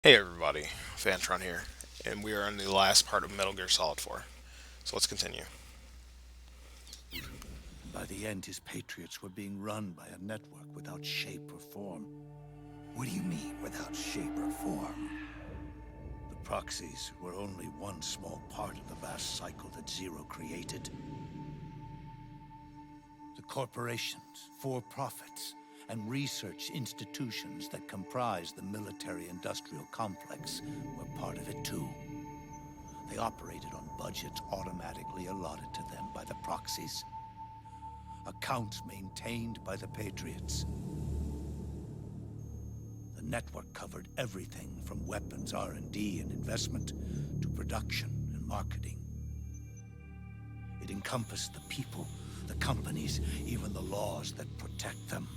Hey everybody, Fantron here, and we are in the last part of Metal Gear Solid 4. So let's continue. And by the end, his patriots were being run by a network without shape or form. What do you mean, without shape or form? The proxies were only one small part of the vast cycle that Zero created. The corporations, for-profits, and research institutions that comprise the military-industrial complex were part of it too. They operated on budgets automatically allotted to them by the proxies. Accounts maintained by the Patriots. The network covered everything from weapons R&D and investment to production and marketing. It encompassed the people, the companies, even the laws that protect them.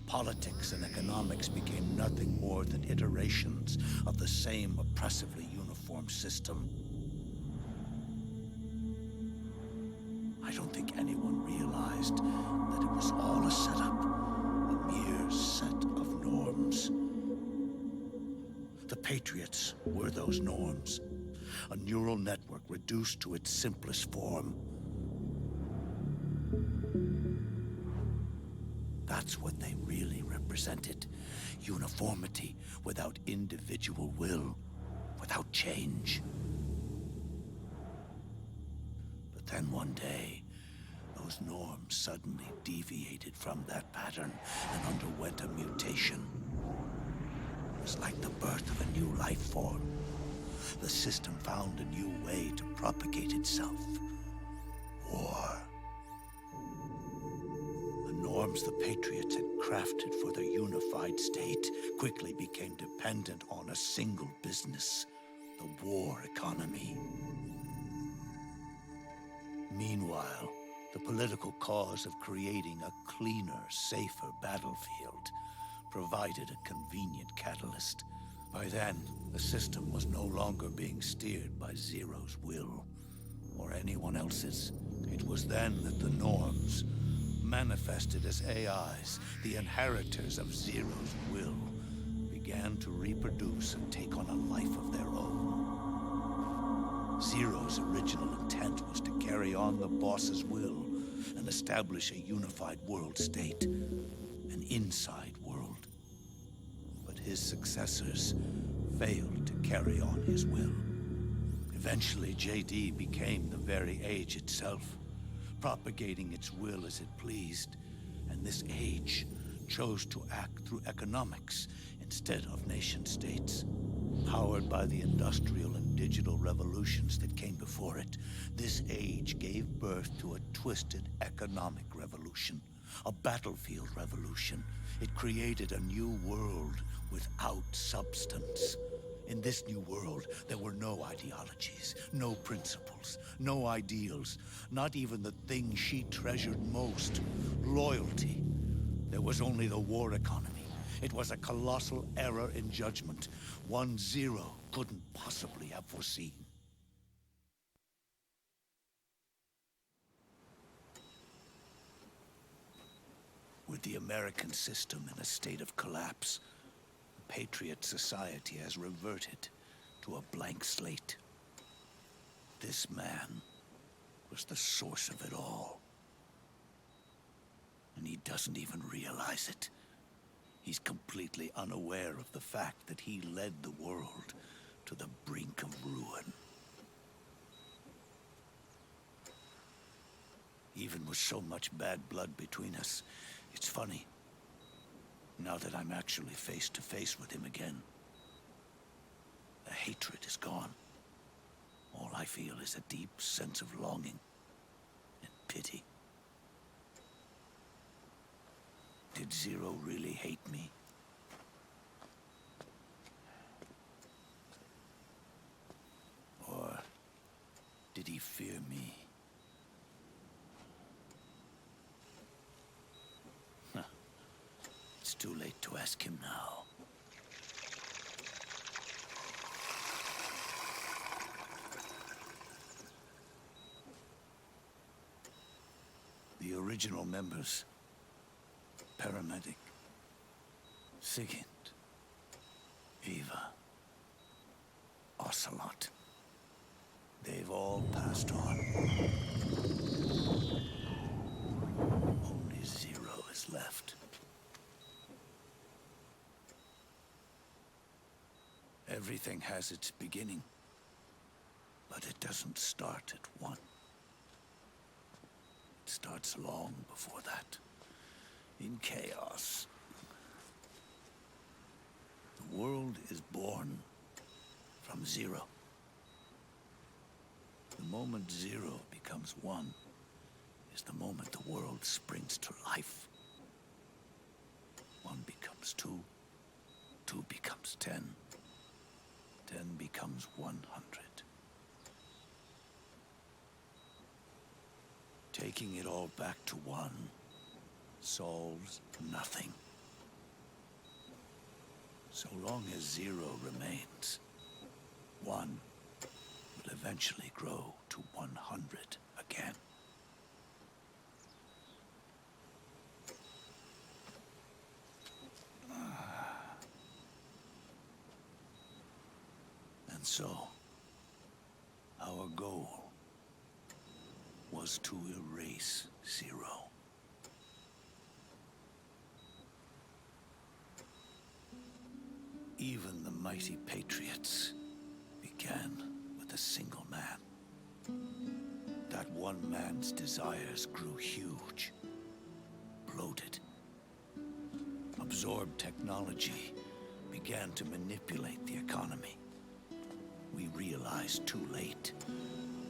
Politics and economics became nothing more than iterations of the same oppressively uniform system. I don't think anyone realized that it was all a setup, a mere set of norms. The Patriots were those norms, a neural network reduced to its simplest form. That's what they really represented. Uniformity without individual will, without change. But then one day, those norms suddenly deviated from that pattern and underwent a mutation. It was like the birth of a new life form. The system found a new way to propagate itself. War. The norms the Patriots had crafted for their unified state quickly became dependent on a single business, the war economy. Meanwhile, the political cause of creating a cleaner, safer battlefield provided a convenient catalyst. By then, the system was no longer being steered by Zero's will, or anyone else's. It was then that the norms, manifested as AIs, the inheritors of Zero's will, began to reproduce and take on a life of their own. Zero's original intent was to carry on the boss's will and establish a unified world state, an inside world. But his successors failed to carry on his will. Eventually, JD became the very age itself, propagating its will as it pleased, and this age chose to act through economics instead of nation-states. Powered by the industrial and digital revolutions that came before it, this age gave birth to a twisted economic revolution, a battlefield revolution. It created a new world without substance. In this new world, there were no ideologies, no principles, no ideals, not even the thing she treasured most, loyalty. There was only the war economy. It was a colossal error in judgment, one Zero couldn't possibly have foreseen. With the American system in a state of collapse, the Patriot Society has reverted to a blank slate. This man was the source of it all. And he doesn't even realize it. He's completely unaware of the fact that he led the world to the brink of ruin. Even with so much bad blood between us, it's funny. Now that I'm actually face to face with him again, the hatred is gone. All I feel is a deep sense of longing and pity. Did Zero really hate me? Or did he fear me? Huh. It's too late to ask him now. The original members: Paramedic, Sigint, Eva. Ocelot. They've all passed on. Only Zero is left. Everything has its beginning, but it doesn't start at one. It starts long before that, in chaos. The world is born from zero. The moment zero becomes one is the moment the world springs to life. One becomes two, two becomes 10, 10 becomes 100. Taking it all back to one solves nothing. So long as zero remains, one will eventually grow to 100 again. And so, our goal was to erase Zero. Even the mighty Patriots began with a single man. That one man's desires grew huge, bloated, absorbed technology, began to manipulate the economy. We realized too late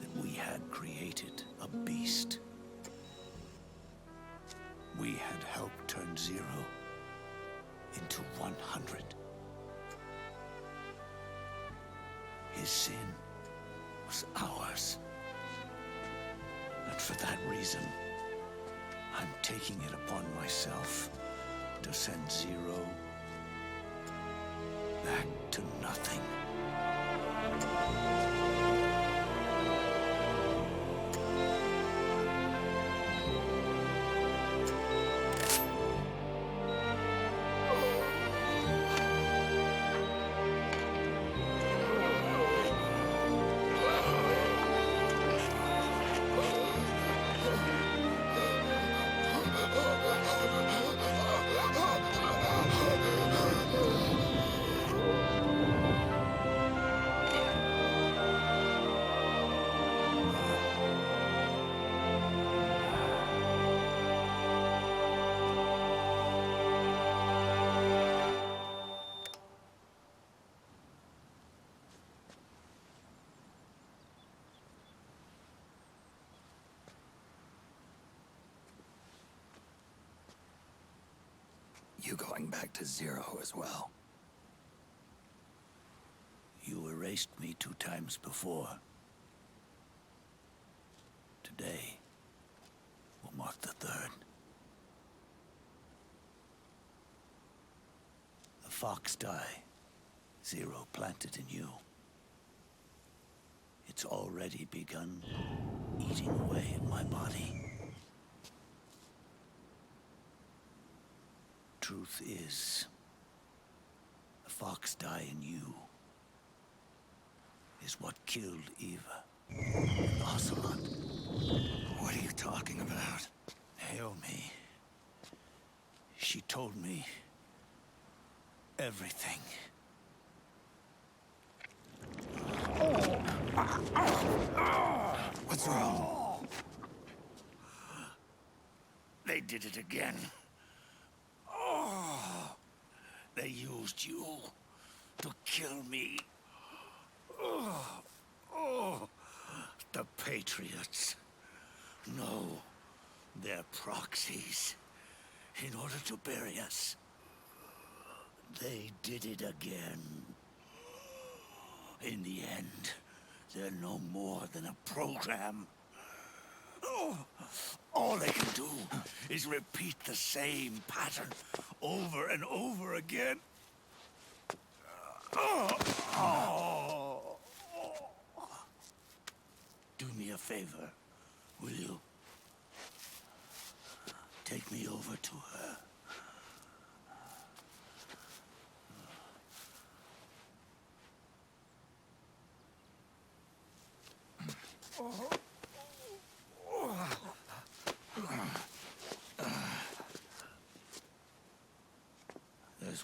that we had created a beast. We had helped turn Zero into 100. His sin was ours. And for that reason, I'm taking it upon myself to send Zero back to nothing. You going back to Zero as well? You erased me 2 times before. Today will mark the 3rd. The fox die Zero planted in you. It's already begun eating away at my body. Truth is, the fox die in you is what killed Eva and Ocelot. What are you talking about? Naomi. She told me everything. What's wrong? They did it again. They used you to kill me. The Patriots. No, they're proxies. In order to bury us. They did it again. In the end, they're no more than a program. All they can do is repeat the same pattern over and over again. Do me a favor, will you? Take me over to her.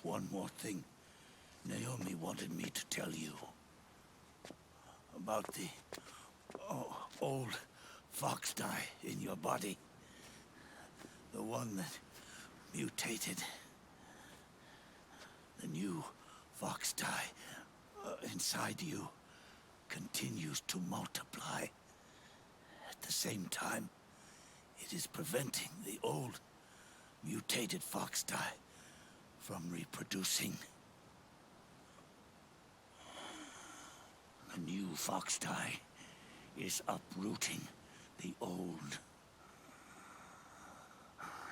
There's one more thing Naomi wanted me to tell you. About the old fox dye in your body. The one that mutated. The new fox dye inside you continues to multiply. At the same time, it is preventing the old mutated fox dye from reproducing. The new fox dye is uprooting the old.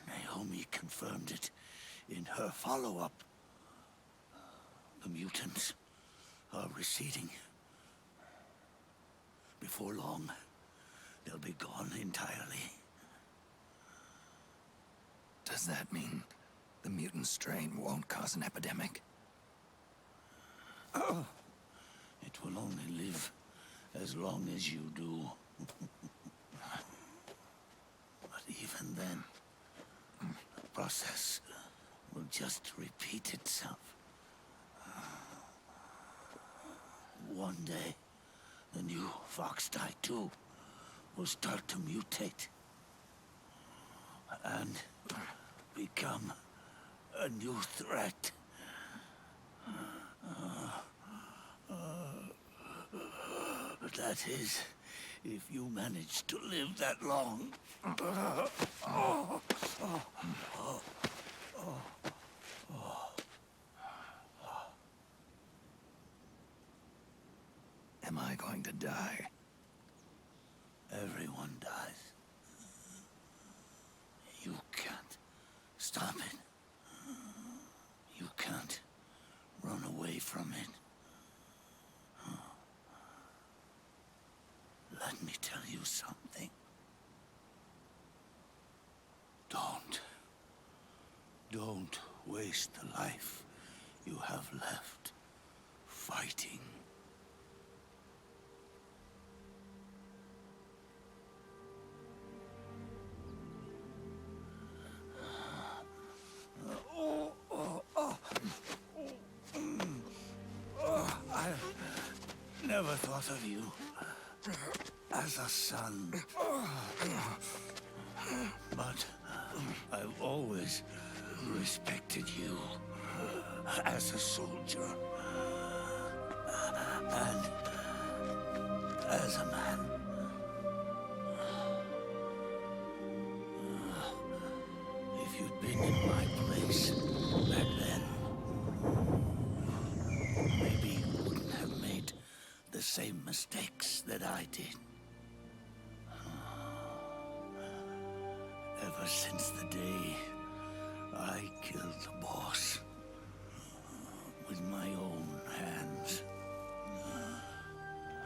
Naomi confirmed it in her follow-up. The mutants are receding. Before long, they'll be gone entirely. Does that mean the mutant strain won't cause an epidemic? It will only live as long as you do. But even then, the process will just repeat itself. One day, the new fox dye too will start to mutate and become a new threat. That is, if you manage to live that long. Am I going to die? Everyone dies. You can't stop it. You can't run away from it. Let me tell you something. Don't waste the life you have left fighting. I never thought of you as a son. But I've always respected you as a soldier and as a man. If you'd been in my place back then, maybe you wouldn't have made the same mistakes that I did. Ever since the day I killed the boss with my own hands,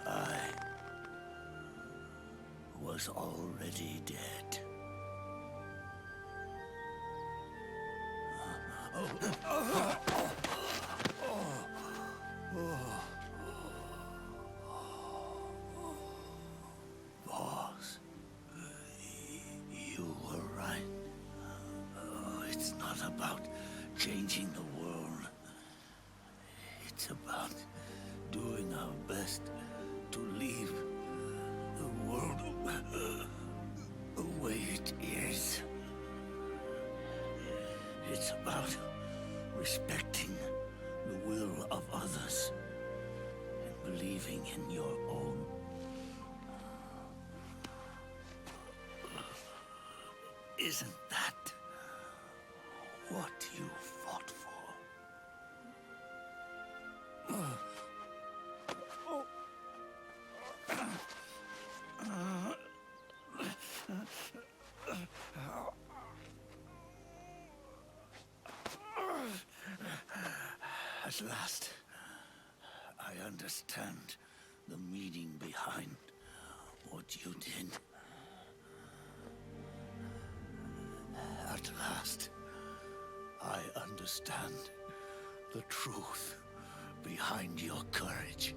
I was already dead. Boss, you were right. It's not about changing the world. It's about doing our best to leave the world the way it is. It's about respecting the will of others and believing in your own. Isn't that what you fought for? At last, I understand the meaning behind what you did. At last, I understand the truth behind your courage.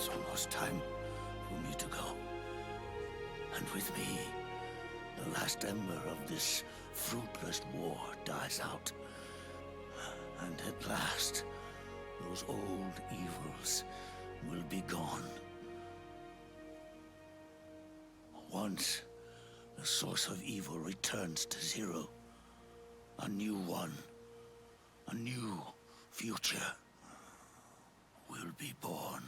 It's almost time for me to go. And with me, the last ember of this fruitless war dies out. And at last, those old evils will be gone. Once the source of evil returns to zero, a new one, a new future will be born.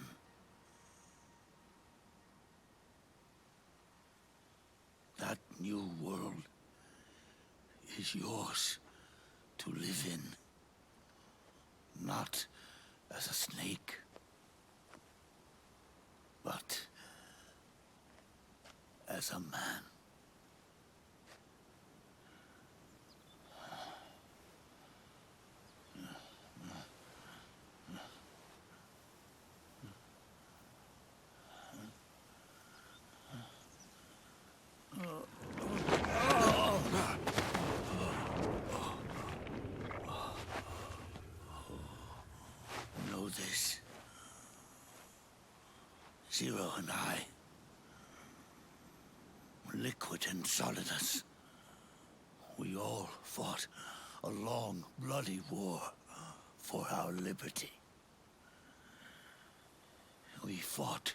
That new world is yours to live in. Not as a snake, but as a man. Know this. Zero and I, liquid and solidus, we all fought a long, bloody war for our liberty. We fought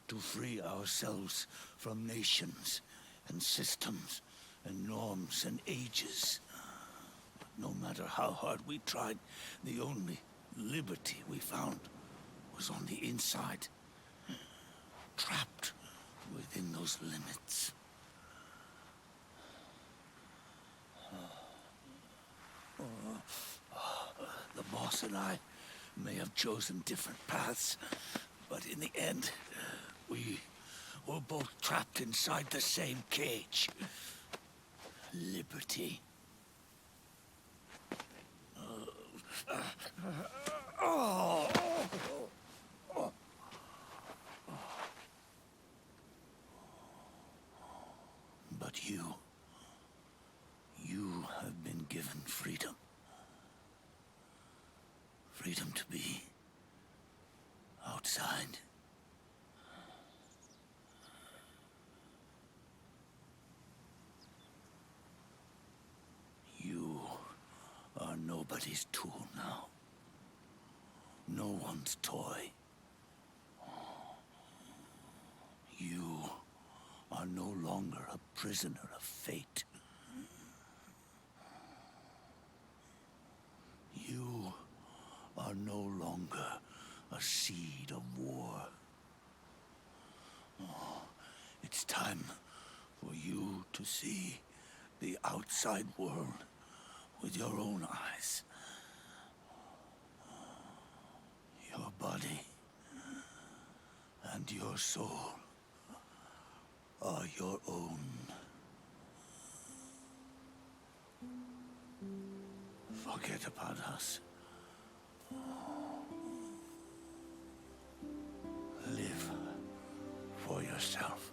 to free ourselves from nations and systems and norms and ages. But no matter how hard we tried, the only liberty we found was on the inside, trapped within those limits. The boss and I may have chosen different paths, but in the end, we were both trapped inside the same cage. Liberty. But you have been given freedom. Freedom to be outside. You are nobody's tool now. No one's toy. You are no longer a prisoner of fate. You are no longer a seed of war. Oh, it's time for you to see the outside world with your own eyes. Your body and your soul are your own. Forget about us. Live for yourself.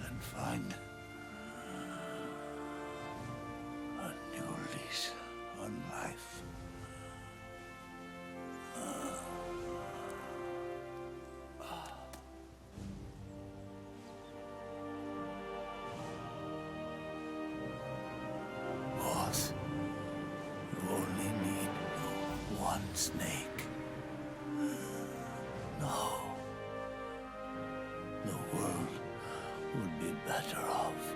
And find a new lease on life. Boss, you only need one snake. No. The world would be better off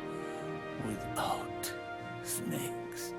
without snakes.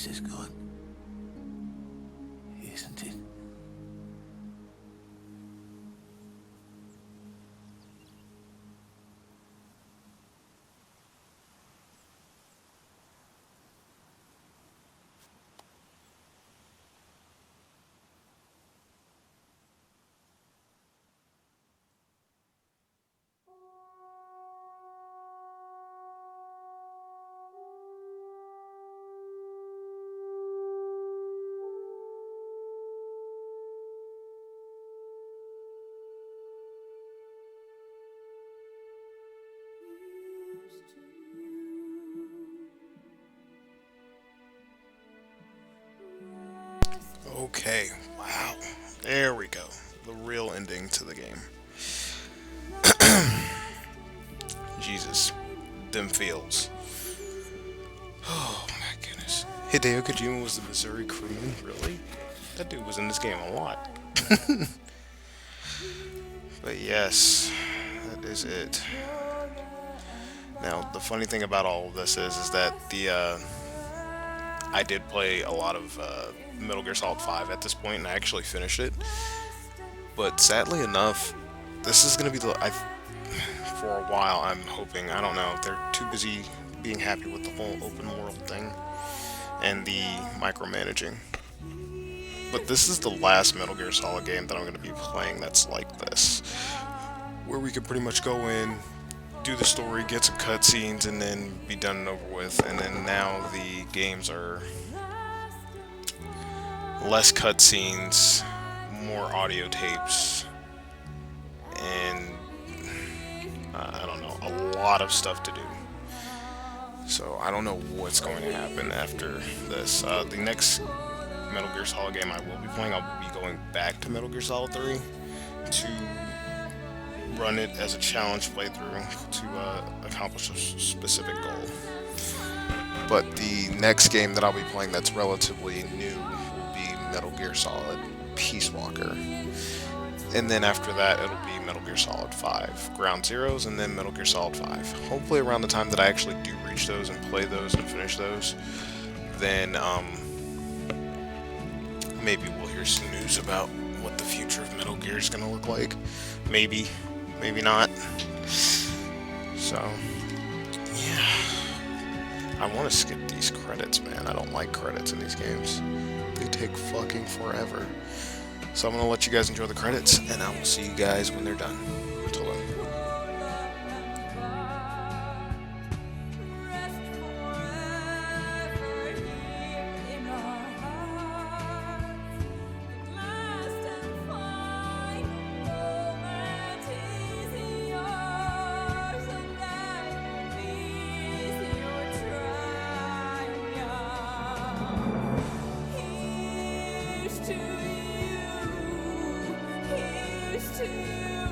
is good, isn't it? Okay, wow. There we go. The real ending to the game. Jesus. Them fields. Oh my goodness. Hideo Kojima was the Missouri crewman? Really? That dude was in this game a lot. But yes, that is it. Now, the funny thing about all of this is that I did play a lot of Metal Gear Solid 5 at this point, and I actually finished it. But sadly enough, this is gonna be for a while. I'm hoping. I don't know. They're too busy being happy with the whole open world thing and the micromanaging. But this is the last Metal Gear Solid game that I'm gonna be playing that's like this, where we can pretty much go in, do the story, get some cutscenes, and then be done and over with. And then now the games are less cutscenes, more audio tapes, and I don't know, a lot of stuff to do. So I don't know what's going to happen after this. The next Metal Gear Solid game I will be playing, I will be going back to Metal Gear Solid 3 to run it as a challenge playthrough to accomplish a specific goal. But the next game that I'll be playing that's relatively new will be Metal Gear Solid Peace Walker. And then after that, it'll be Metal Gear Solid 5 Ground Zeroes, and then Metal Gear Solid 5. Hopefully around the time that I actually do reach those and play those and finish those, then maybe we'll hear some news about what the future of Metal Gear is going to look like. Maybe, maybe not. So, yeah. I want to skip these credits, man. I don't like credits in these games. They take fucking forever. So I'm going to let you guys enjoy the credits, and I will see you guys when they're done. Until then. To you,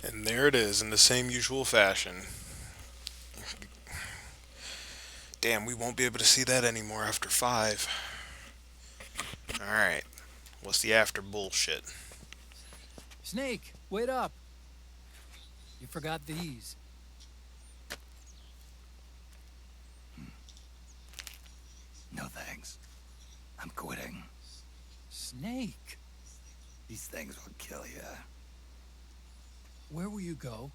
And there it is in the same usual fashion. Damn, we won't be able to see that anymore after 5. Alright, what's the after bullshit? Snake, wait up. You forgot these. No thanks. I'm quitting. Snake, These things will kill you. where will you go?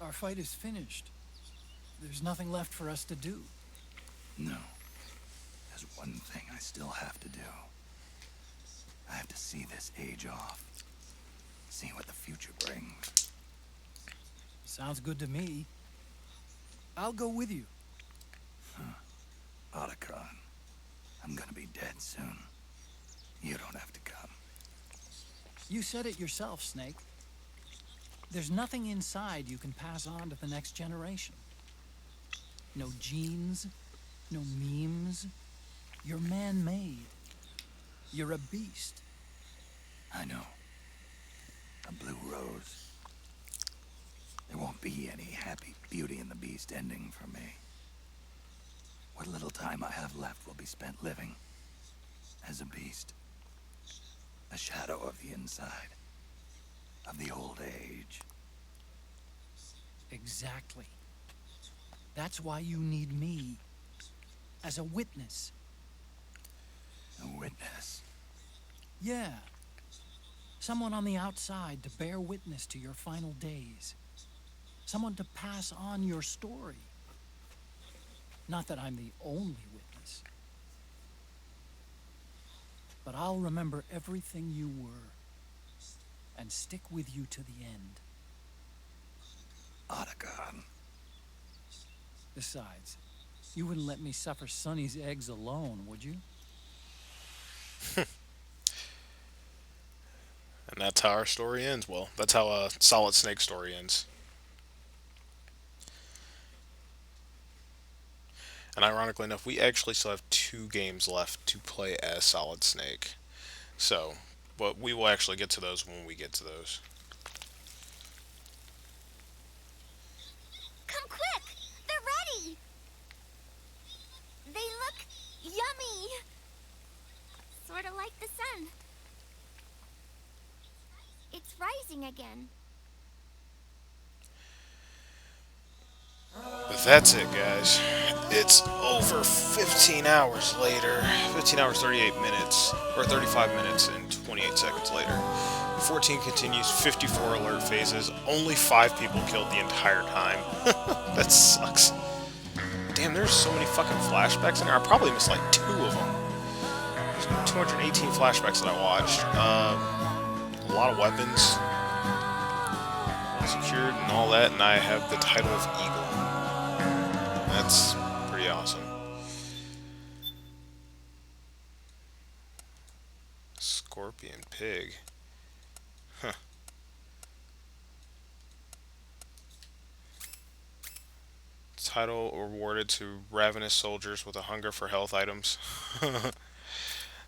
Our fight is finished. There's nothing left for us to do. No. There's one thing I still have to do. I have to see this age off. See what the future brings. Sounds good to me. I'll go with you. Otacon, I'm gonna be dead soon. You don't have to come. You said it yourself, Snake. There's nothing inside you can pass on to the next generation. No genes, no memes. You're man-made. You're a beast. I know. A blue rose. There won't be any happy Beauty and the Beast ending for me. What little time I have left will be spent living as a beast. A shadow of the inside. Of the old age. Exactly. That's why you need me. As a witness. A witness. Yeah. Someone on the outside to bear witness to your final days. Someone to pass on your story. Not that I'm the only witness. But I'll remember everything you were. And stick with you to the end. Otacon. Besides, you wouldn't let me suffer Sonny's eggs alone, would you? And that's how our story ends. Well, that's how a Solid Snake story ends. And ironically enough, we actually still have 2 games left to play as Solid Snake. So, but we will actually get to those when we get to those. Come quick! They're ready! They look yummy! Sort of like the sun. It's rising again. But that's it, guys. It's over 15 hours later. 15 hours, 38 minutes, or 35 minutes and 28 seconds later. 14 continues, 54 alert phases, only 5 people killed the entire time. That sucks. Damn, there's so many fucking flashbacks in there. I probably missed like 2 of them. There's 218 flashbacks that I watched. A lot of weapons secured and all that, and I have the title of Eagle. That's pretty awesome. Scorpion Pig. Huh. Title awarded to ravenous soldiers with a hunger for health items.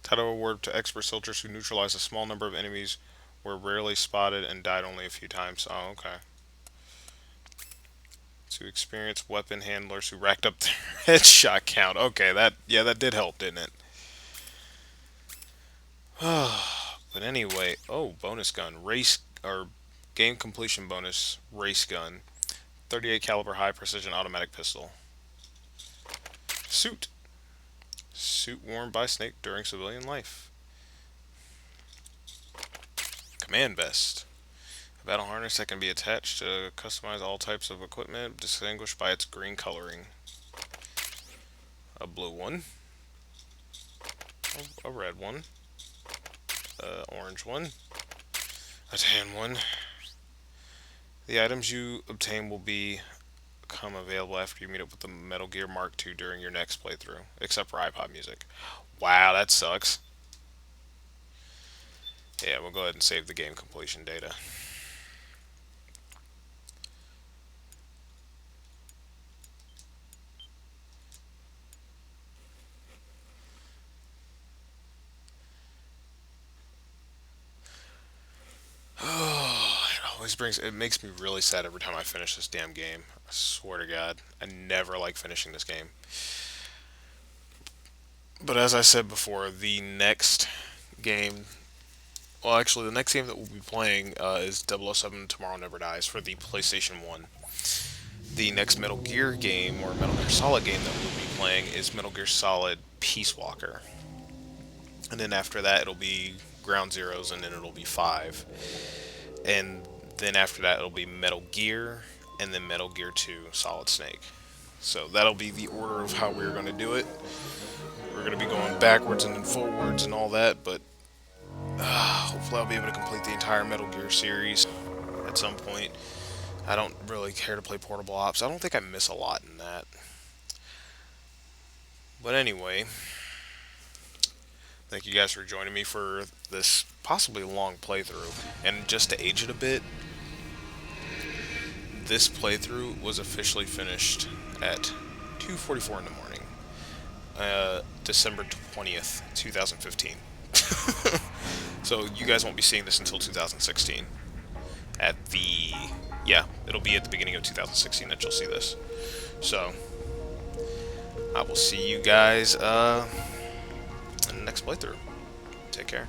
Title awarded to expert soldiers who neutralized a small number of enemies, were rarely spotted, and died only a few times. Oh, okay. To experienced weapon handlers who racked up their headshot count. Okay, that did help, didn't it? But anyway, oh, bonus gun, race or game completion bonus, race gun, 38 caliber high precision automatic pistol. Suit worn by Snake during civilian life. Command vest. A battle harness that can be attached to customize all types of equipment, distinguished by its green coloring. A blue one. A red one. Orange one. A tan one. The items you obtain will become available after you meet up with the Metal Gear Mark II during your next playthrough, except for iPod music. Wow, that sucks. Yeah, we'll go ahead and save the game completion data. It makes me really sad every time I finish this damn game. I swear to God, I never like finishing this game. But as I said before, the next game, well, actually, the next game that we'll be playing is 007 Tomorrow Never Dies for the PlayStation 1. The next Metal Gear game, or Metal Gear Solid game that we'll be playing is Metal Gear Solid Peace Walker. And then after that, it'll be Ground Zeroes, and then it'll be 5. And then after that, it'll be Metal Gear, and then Metal Gear 2 Solid Snake. So that'll be the order of how we're going to do it. We're going to be going backwards and then forwards and all that, but hopefully I'll be able to complete the entire Metal Gear series at some point. I don't really care to play Portable Ops. I don't think I miss a lot in that. But anyway, thank you guys for joining me for this possibly long playthrough. And just to age it a bit, this playthrough was officially finished at 2:44 in the morning, December 20th, 2015. So you guys won't be seeing this until 2016. It'll be at the beginning of 2016 that you'll see this. So I will see you guys in the next playthrough. Take care.